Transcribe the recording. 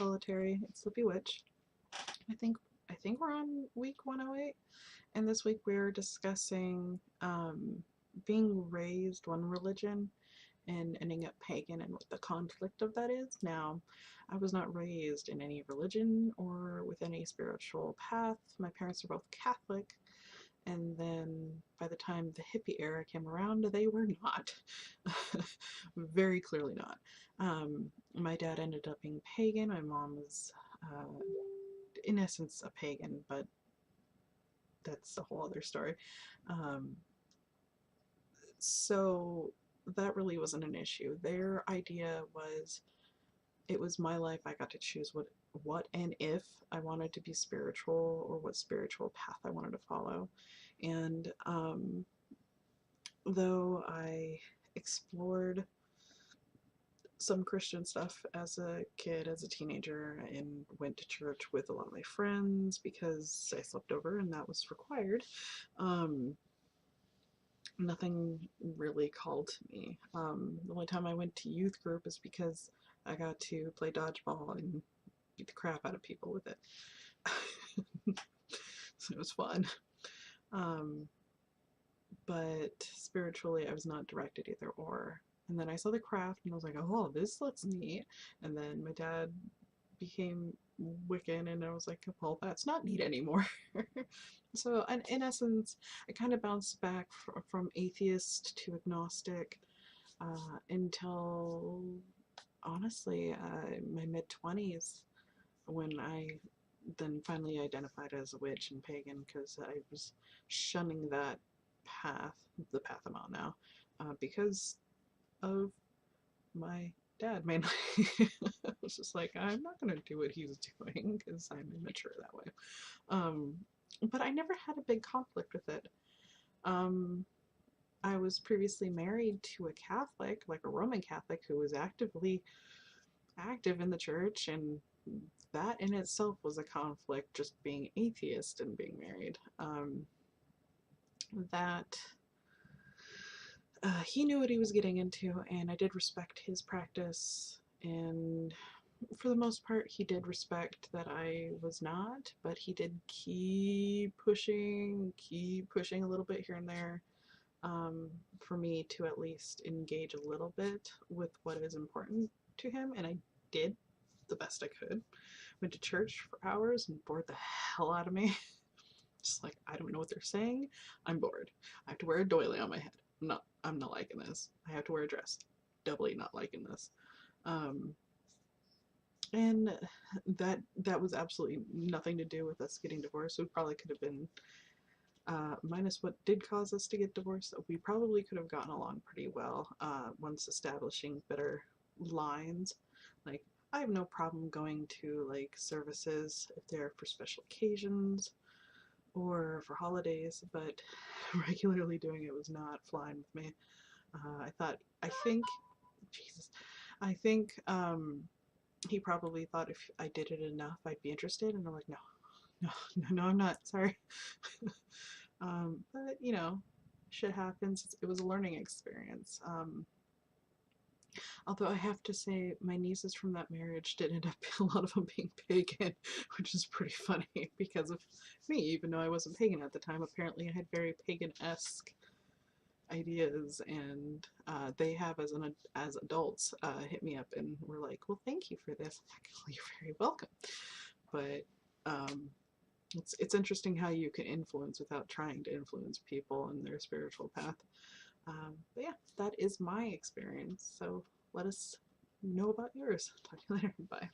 solitary. It's Lippy Witch. I think we're on week 108, and this week we're discussing being raised one religion and ending up pagan and what the conflict of that is. Now, I was not raised in any religion or with any spiritual path. My parents are both Catholic, and then by the time the hippie era came around, they were not. Very clearly not. My dad ended up being pagan. My mom was, in essence, a pagan, but that's a whole other story. Um, so that really wasn't an issue. Their idea was it was my life. I got to choose what and if I wanted to be spiritual or what spiritual path I wanted to follow. And though I explored some Christian stuff as a kid, as a teenager, and went to church with a lot of my friends because I slept over and that was required, nothing really called to me. The only time I went to youth group is because I got to play dodgeball and beat the crap out of people with it. So it was fun. But spiritually, I was not directed either or. And then I saw the craft and I was like, oh, this looks neat. And then my dad became Wiccan, and I was like, well, that's not neat anymore. So, in essence, I kind of bounced back from atheist to agnostic until, honestly, my mid-20s, when I then finally identified as a witch and pagan because I was shunning that path, the path I'm on now, because of my dad mainly. I was just like, I'm not going to do what he's doing because I'm immature that way. But I never had a big conflict with it. I was previously married to a Catholic, like a Roman Catholic, who was actively active in the church, and that in itself was a conflict, just being atheist and being married. That he knew what he was getting into, and I did respect his practice, and for the most part he did respect that I was not, but he did keep pushing a little bit here and there, for me to at least engage a little bit with what is important to him, and I did the best I could. Went to church for hours and bored the hell out of me. Just like, I don't know what they're saying. I'm bored. I have to wear a doily on my head. I'm not liking this. I have to wear a dress. Doubly not liking this. And that was absolutely nothing to do with us getting divorced. We probably could have been, minus what did cause us to get divorced, we probably could have gotten along pretty well once establishing better lines. Like, I have no problem going to like services if they're for special occasions or for holidays, but regularly doing it was not flying with me. I think he probably thought if I did it enough, I'd be interested, and I'm like, no, I'm not, sorry. But, you know, shit happens. It was a learning experience. Although I have to say, my nieces from that marriage did end up, a lot of them being pagan, which is pretty funny because of me, even though I wasn't pagan at the time. Apparently I had very pagan-esque ideas, and they have, as adults, hit me up and were like, well, thank you for this. I'm like, well, you're very welcome. But it's interesting how you can influence without trying to influence people in their spiritual path. But yeah, that is my experience. So let us know about yours. Talk to you later. Bye.